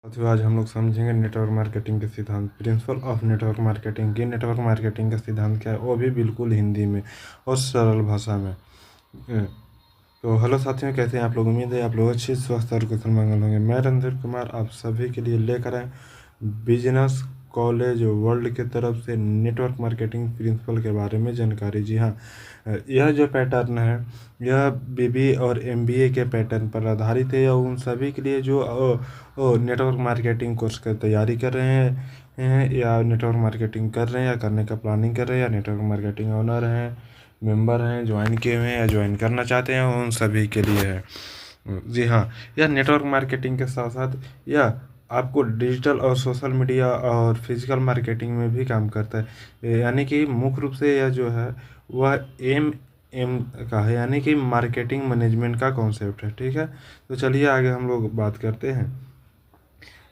साथियों, आज हम लोग समझेंगे नेटवर्क मार्केटिंग के सिद्धांत, प्रिंसिपल ऑफ नेटवर्क मार्केटिंग की। नेटवर्क मार्केटिंग का सिद्धांत क्या है, वो भी बिल्कुल हिंदी में और सरल भाषा में। तो हेलो साथियों, कैसे हैं आप लोग। उम्मीद है आप लोग अच्छे स्वस्थ और कुशल मंगल होंगे। मैं रणधीर कुमार आप सभी के लिए लेकर आए बिजनेस कॉलेज वर्ल्ड की तरफ से नेटवर्क मार्केटिंग प्रिंसिपल के बारे में जानकारी। जी हाँ, यह जो पैटर्न है यह बीबी और एमबीए के पैटर्न पर आधारित है। यह उन सभी के लिए जो नेटवर्क मार्केटिंग कोर्स की तैयारी कर रहे हैं या नेटवर्क मार्केटिंग कर रहे हैं या करने का प्लानिंग कर रहे हैं या नेटवर्क मार्केटिंग ओनर हैं, मेंबर हैं, ज्वाइन किए हुए हैं या ज्वाइन करना चाहते हैं, उन सभी के लिए है। जी हाँ, यह नेटवर्क मार्केटिंग के साथ साथ यह आपको डिजिटल और सोशल मीडिया और फिजिकल मार्केटिंग में भी काम करता है। यानी कि मुख्य रूप से यह जो है वह एम एम का है, यानी कि मार्केटिंग मैनेजमेंट का कॉन्सेप्ट है। ठीक है, तो चलिए आगे हम लोग बात करते हैं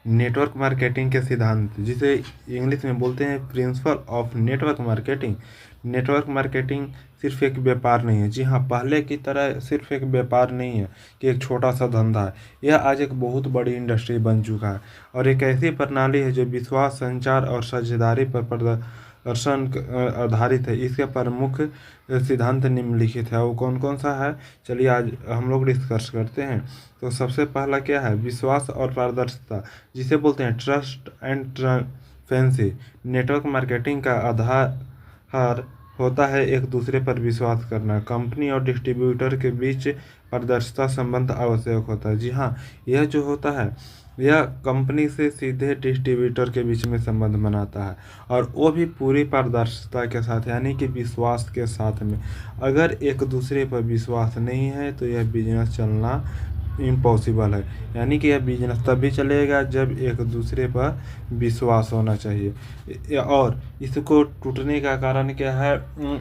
नेटवर्क मार्केटिंग के सिद्धांत, जिसे इंग्लिश में बोलते हैं principle of network marketing. Network marketing सिर्फ एक व्यापार नहीं है। जी हाँ, पहले की तरह सिर्फ एक व्यापार नहीं है कि एक छोटा सा धंधा है। यह आज एक बहुत बड़ी इंडस्ट्री बन चुका है और एक ऐसी प्रणाली है जो विश्वास, संचार और साझेदारी पर प्रदर्शन आधारित है। इसके प्रमुख सिद्धांत निम्नलिखित है। वो कौन कौन सा है, चलिए आज हम लोग डिस्कस करते हैं। तो सबसे पहला क्या है, विश्वास और पारदर्शिता, जिसे बोलते हैं trust and transparency. Network marketing का आधार होता है एक दूसरे पर विश्वास करना। कंपनी और डिस्ट्रीब्यूटर के बीच पारदर्शिता संबंध आवश्यक होता है। जी हाँ, यह जो होता है यह कंपनी से सीधे डिस्ट्रीब्यूटर के बीच में संबंध बनाता है और वो भी पूरी पारदर्शिता के साथ, यानी कि विश्वास के साथ में। अगर एक दूसरे पर विश्वास नहीं है तो यह बिजनेस चलना इम्पॉसिबल है। यानी कि यह बिजनेस तभी चलेगा जब एक दूसरे पर विश्वास होना चाहिए। और इसको टूटने का कारण क्या है,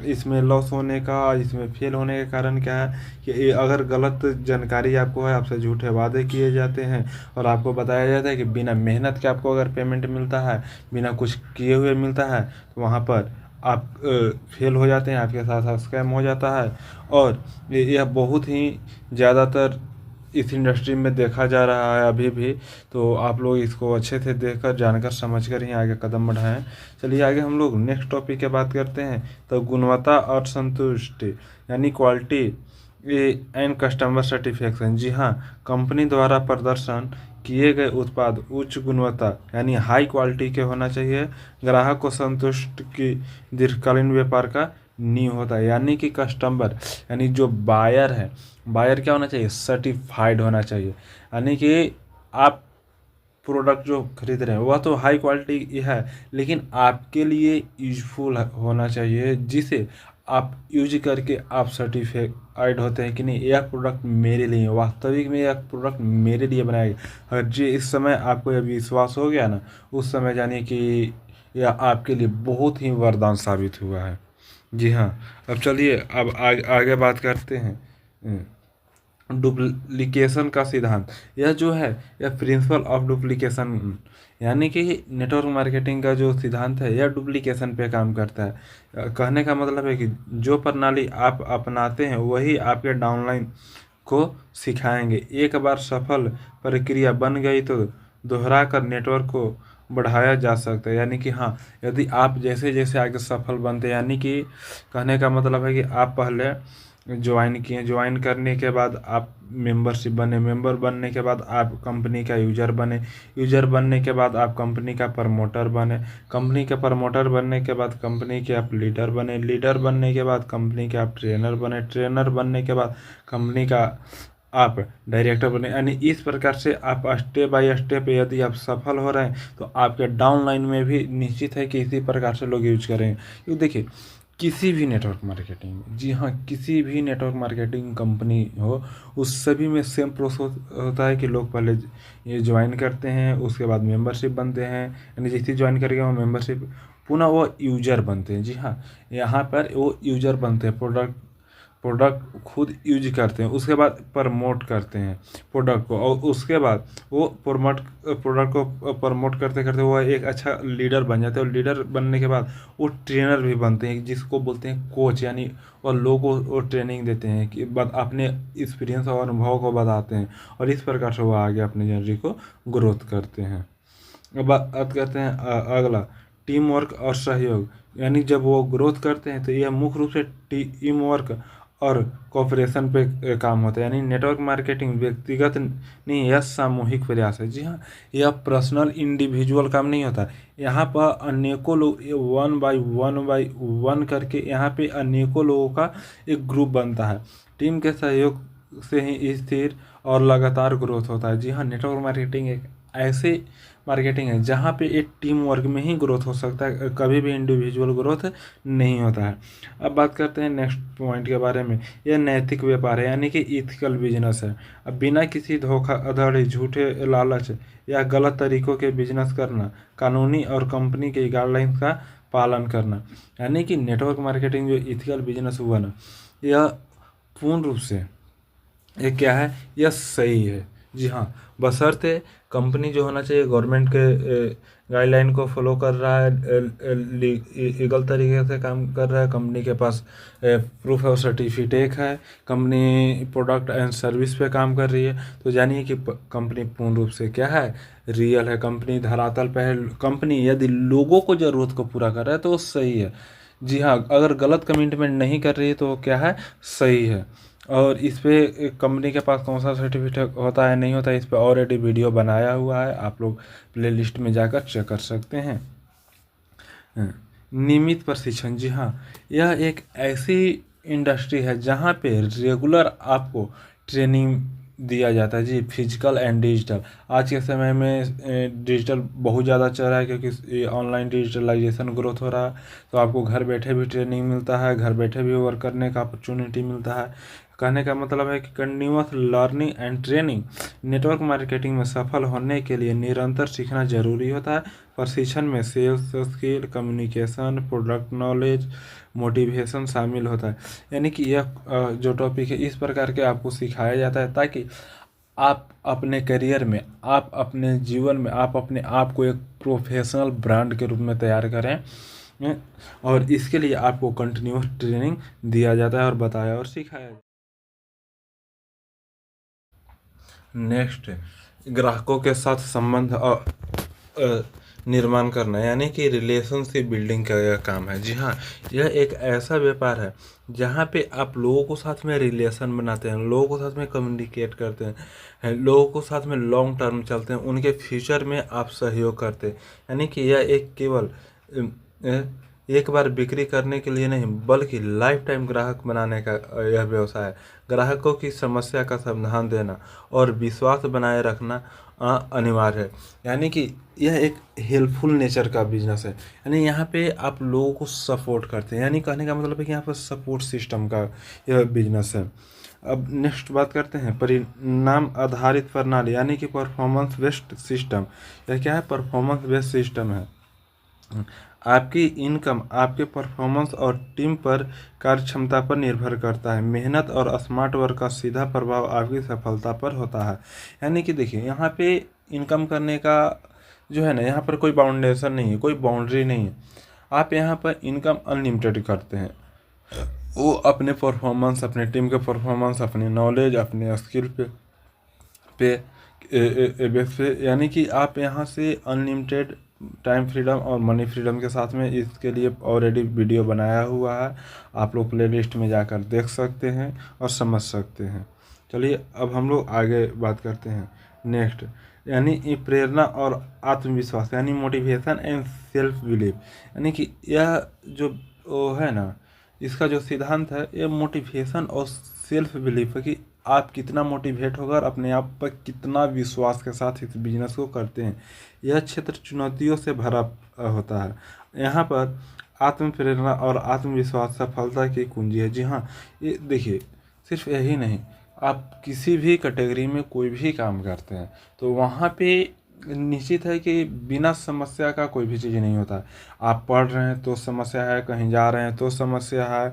इसमें लॉस होने का, इसमें फेल होने का कारण क्या है कि अगर गलत जानकारी आपको है, आपसे झूठे वादे किए जाते हैं और आपको बताया जाता है कि बिना मेहनत के आपको अगर पेमेंट मिलता है, बिना कुछ किए हुए मिलता है, तो वहाँ पर आप फेल हो जाते हैं, आपके साथ साथ स्कैम हो जाता है। और यह बहुत ही ज़्यादातर इस इंडस्ट्री में देखा जा रहा है अभी भी। तो आप लोग इसको अच्छे से देखकर, जानकर, समझकर ही आगे कदम बढ़ाएं। चलिए आगे हम लोग नेक्स्ट टॉपिक की बात करते हैं। तो गुणवत्ता और संतुष्टि, यानी क्वालिटी एंड कस्टमर सेटिस्फेक्शन। जी हाँ, कंपनी द्वारा प्रदर्शन किए गए उत्पाद उच्च गुणवत्ता यानी हाई क्वालिटी के होना चाहिए। ग्राहक को संतुष्ट की दीर्घकालीन व्यापार का नींव होता है। यानी कि कस्टमर, यानी जो बायर है, बायर क्या होना चाहिए, सर्टिफाइड होना चाहिए। यानी कि आप प्रोडक्ट जो खरीद रहे हैं वह तो हाई क्वालिटी है, लेकिन आपके लिए यूजफुल होना चाहिए, जिसे आप यूज करके आप सर्टिफाइड होते हैं कि नहीं, यह प्रोडक्ट मेरे लिए, वास्तविक में यह प्रोडक्ट मेरे लिए बनाया गया। अगर जी इस समय आपको यह विश्वास हो गया ना, उस समय जानिए कि यह आपके लिए बहुत ही वरदान साबित हुआ है। जी हाँ, अब चलिए अब आगे बात करते हैं डुप्लीकेशन का सिद्धांत। यह जो है यह प्रिंसिपल ऑफ डुप्लीकेशन, यानी कि नेटवर्क मार्केटिंग का जो सिद्धांत है यह डुप्लीकेशन पे काम करता है। कहने का मतलब है कि जो प्रणाली आप अपनाते हैं वही आपके डाउनलाइन को सिखाएंगे। एक बार सफल प्रक्रिया बन गई तो दोहरा कर नेटवर्क को बढ़ाया जा सकता है। यानी कि हाँ, यदि आप जैसे जैसे आगे सफल बनते हैं, यानी कि कहने का मतलब है कि आप पहले ज्वाइन किए, ज्वाइन करने के बाद आप मेंबरशिप बने, मेंबर बनने के बाद आप कंपनी का यूजर बने, यूजर बनने के बाद आप कंपनी का प्रमोटर बने, कंपनी का प्रमोटर बनने के बाद कंपनी के आप लीडर बने, लीडर बनने के बाद कंपनी के आप ट्रेनर बने, ट्रेनर बनने के बाद कंपनी का आप डायरेक्टर बने। यानी इस प्रकार से आप स्टेप बाय स्टेप यदि आप सफल हो रहे हैं तो आपके डाउन लाइन में भी निश्चित है कि इसी प्रकार से लोग यूज करेंगे। क्योंकि देखिए, किसी भी नेटवर्क मार्केटिंग, जी हाँ, किसी भी नेटवर्क मार्केटिंग कंपनी हो, उस सभी में सेम प्रोसेस होता है कि लोग पहले ये ज्वाइन करते हैं, उसके बाद मेंबरशिप बनते हैं, यानी जैसे ज्वाइन करेंगे वो मेंबरशिप, पुनः वो यूजर बनते हैं। जी हाँ, यहाँ पर वो यूजर बनते हैं, प्रोडक्ट प्रोडक्ट खुद यूज करते हैं, उसके बाद प्रमोट करते हैं प्रोडक्ट को, और उसके बाद वो प्रोडक्ट को प्रमोट करते करते वो एक अच्छा लीडर बन जाते हैं। और लीडर बनने के बाद वो ट्रेनर भी बनते हैं, जिसको बोलते हैं कोच, यानी और लोगों को वो ट्रेनिंग देते हैं कि अपने एक्सपीरियंस और अनुभव को बताते हैं, और इस प्रकार से वो आगे अपनी जनरी को ग्रोथ करते हैं। अब बात करते हैं अगला, टीम वर्क और सहयोग। यानी जब वो ग्रोथ करते हैं तो यह मुख्य रूप से टीम वर्क और कॉपरेशन पे काम होता है। यानी नेटवर्क मार्केटिंग व्यक्तिगत नहीं, यह सामूहिक प्रयास है। जी हाँ, यह पर्सनल इंडिविजुअल काम नहीं होता। यहाँ पर अनेकों लोग वन बाई वन करके यहाँ पे अनेकों लोगों का एक ग्रुप बनता है। टीम के सहयोग से ही स्थिर और लगातार ग्रोथ होता है। जी हाँ, नेटवर्क मार्केटिंग एक ऐसे मार्केटिंग है जहाँ पे एक टीम वर्क में ही ग्रोथ हो सकता है, कभी भी इंडिविजुअल ग्रोथ नहीं होता है। अब बात करते हैं नेक्स्ट पॉइंट के बारे में। यह नैतिक व्यापार है, यानी कि इथिकल बिजनेस है। अब बिना किसी धोखाधड़ी, झूठे लालच या गलत तरीकों के बिजनेस करना, कानूनी और कंपनी के गाइडलाइंस का पालन करना। यानी कि नेटवर्क मार्केटिंग जो इथिकल बिजनेस हुआ ना, यह पूर्ण रूप से ये क्या है, यह सही है। जी हाँ, बशर्ते कंपनी जो होना चाहिए गवर्नमेंट के गाइडलाइन को फॉलो कर रहा है, लीगल तरीके से काम कर रहा है, कंपनी के पास प्रूफ और सर्टिफिकेट है, कंपनी प्रोडक्ट एंड सर्विस पे काम कर रही है, तो जानिए कि कंपनी पूर्ण रूप से क्या है, रियल है। कंपनी धरातल पे है। कंपनी यदि लोगों को ज़रूरत को पूरा कर रहा है तो वो सही है। जी हाँ, अगर गलत कमिटमेंट नहीं कर रही है तो क्या है, सही है। और इस पे कंपनी के पास कौन सा सर्टिफिकेट होता है नहीं होता है, इस पे ऑलरेडी वीडियो बनाया हुआ है, आप लोग प्लेलिस्ट में जाकर चेक कर सकते हैं। नियमित प्रशिक्षण। जी हाँ, यह एक ऐसी इंडस्ट्री है जहाँ पे रेगुलर आपको ट्रेनिंग दिया जाता है। जी, फिजिकल एंड डिजिटल। आज के समय में डिजिटल बहुत ज़्यादा चल रहा है, क्योंकि ऑनलाइन डिजिटलाइजेशन ग्रोथ हो रहा है, तो आपको घर बैठे भी ट्रेनिंग मिलता है, घर बैठे भी वर्क करने का अपॉर्चुनिटी मिलता है। कहने का मतलब है कि continuous learning and training. Network marketing में सफल होने के लिए निरंतर सीखना जरूरी होता है। प्रशिक्षण में sales skill, communication, product knowledge, motivation शामिल होता है। यानी कि यह जो टॉपिक है इस प्रकार के आपको सिखाया जाता है, ताकि आप अपने करियर में, आप अपने जीवन में, आप अपने आप को एक प्रोफेशनल ब्रांड के रूप में तैयार करें। और इसके लिए आपको कंटिन्यूअस ट्रेनिंग दिया जाता है और बताया और सिखाया जाता है। नेक्स्ट, ग्राहकों के साथ संबंध और निर्माण करना, यानी कि रिलेशनशिप बिल्डिंग का यह काम है। जी हाँ, यह एक ऐसा व्यापार है जहाँ पे आप लोगों को साथ में रिलेशन बनाते हैं, लोगों को साथ में कम्युनिकेट करते हैं, लोगों को साथ में लॉन्ग टर्म चलते हैं, उनके फ्यूचर में आप सहयोग करते हैं। यानी कि यह एक केवल एक बार बिक्री करने के लिए नहीं, बल्कि लाइफ टाइम ग्राहक बनाने का यह व्यवसाय है। ग्राहकों की समस्या का समाधान देना और विश्वास बनाए रखना अनिवार्य है। यानी कि यह एक हेल्पफुल नेचर का बिजनेस है। यानी यहाँ पे आप लोगों को सपोर्ट करते हैं, यानी कहने का मतलब है कि यहाँ पर सपोर्ट सिस्टम का यह बिजनेस है। अब नेक्स्ट बात करते हैं परिणाम आधारित प्रणाली, यानी कि परफॉर्मेंस बेस्ड सिस्टम। यह क्या है, परफॉर्मेंस बेस्ड सिस्टम है। आपकी इनकम आपके परफॉर्मेंस और टीम पर कार्य क्षमता पर निर्भर करता है। मेहनत और स्मार्ट वर्क का सीधा प्रभाव आपकी सफलता पर होता है। यानी कि देखिए, यहाँ पे इनकम करने का जो है ना, यहाँ पर कोई बाउंडेशन नहीं है, कोई बाउंड्री नहीं है। आप यहाँ पर इनकम अनलिमिटेड करते हैं। वो अपने परफॉर्मेंस, अपने टीम के परफॉर्मेंस, अपने नॉलेज, अपने स्किल पे बेस पे, यानी कि आप यहाँ से अनलिमिटेड टाइम फ्रीडम और मनी फ्रीडम के साथ में इसके लिए ऑलरेडी वीडियो बनाया हुआ है, आप लोग प्लेलिस्ट में जाकर देख सकते हैं और समझ सकते हैं। चलिए अब हम लोग आगे बात करते हैं। नेक्स्ट, यानी ये प्रेरणा और आत्मविश्वास, यानी मोटिवेशन एंड सेल्फ बिलीफ। यानी कि यह जो वो है ना, इसका जो सिद्धांत है, ये मोटिवेशन और सेल्फ बिलीफ है कि आप कितना मोटिवेट होकर अपने आप पर कितना विश्वास के साथ इस बिजनेस को करते हैं। यह क्षेत्र चुनौतियों से भरा होता है। यहाँ पर आत्म प्रेरणा और आत्मविश्वास सफलता की कुंजी है। जी हाँ, ये देखिए, सिर्फ यही नहीं, आप किसी भी कैटेगरी में कोई भी काम करते हैं तो वहाँ पे निश्चित है कि बिना समस्या का कोई भी चीज़ नहीं होता। आप पढ़ रहे हैं तो समस्या है, कहीं जा रहे हैं तो समस्या है,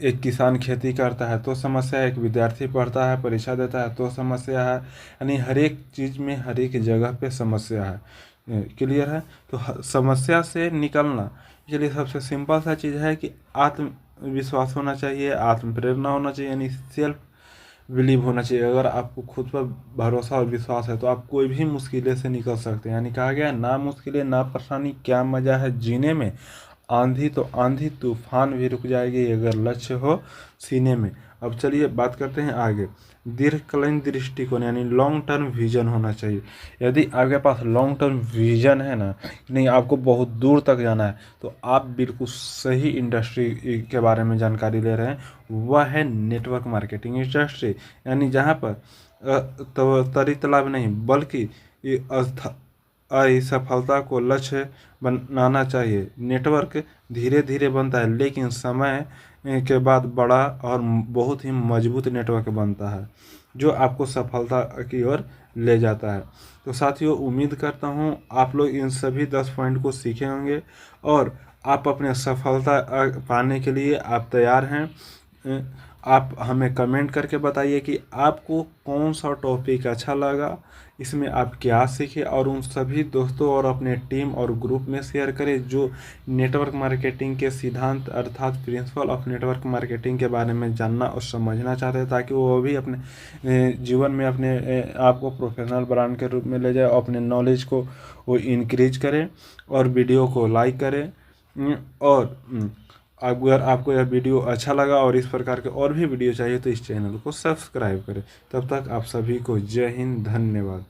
एक किसान खेती करता है तो समस्या है, एक विद्यार्थी पढ़ता है, परीक्षा देता है तो समस्या है। यानी हर एक चीज़ में, हर एक जगह पे समस्या है। क्लियर है? तो समस्या से निकलना, इसलिए सबसे सिंपल सा चीज़ है कि आत्मविश्वास होना चाहिए, आत्म प्रेरणा होना चाहिए, यानी सेल्फ बिलीव होना चाहिए। अगर आपको खुद पर भरोसा और विश्वास है तो आप कोई भी मुश्किलें से निकल सकते हैं। यानी कहा गया है, ना मुश्किलें ना परेशानी, क्या मज़ा है जीने में। आंधी तो आंधी, तूफान भी रुक जाएगी अगर लक्ष्य हो सीने में। अब चलिए बात करते हैं आगे। दीर्घकालीन दृष्टिकोण यानी लॉन्ग टर्म विजन होना चाहिए। यदि आपके पास लॉन्ग टर्म विजन है ना, नहीं आपको बहुत दूर तक जाना है, तो आप बिल्कुल सही इंडस्ट्री के बारे में जानकारी ले रहे हैं। वह है नेटवर्क मार्केटिंग इंडस्ट्री। यानी जहाँ पर तो तरी तालाब नहीं, बल्कि ये असफलता को लक्ष्य बनाना चाहिए। नेटवर्क धीरे धीरे बनता है, लेकिन समय के बाद बड़ा और बहुत ही मजबूत नेटवर्क बनता है, जो आपको सफलता की ओर ले जाता है। तो साथियों, उम्मीद करता हूँ आप लोग इन सभी 10 पॉइंट को सीखे होंगे और आप अपने सफलता पाने के लिए आप तैयार हैं। आप हमें कमेंट करके बताइए कि आपको कौन सा टॉपिक अच्छा लगा, इसमें आप क्या सीखे, और उन सभी दोस्तों और अपने टीम और ग्रुप में शेयर करें जो नेटवर्क मार्केटिंग के सिद्धांत अर्थात प्रिंसिपल ऑफ नेटवर्क मार्केटिंग के बारे में जानना और समझना चाहते हैं, ताकि वो भी अपने जीवन में अपने आप को प्रोफेशनल ब्रांड के रूप में ले जाए, अपने नॉलेज को वो इंक्रीज करें और वीडियो को लाइक करें। और अगर आपको यह वीडियो अच्छा लगा और इस प्रकार के और भी वीडियो चाहिए तो इस चैनल को सब्सक्राइब करें। तब तक आप सभी को जय हिंद, धन्यवाद।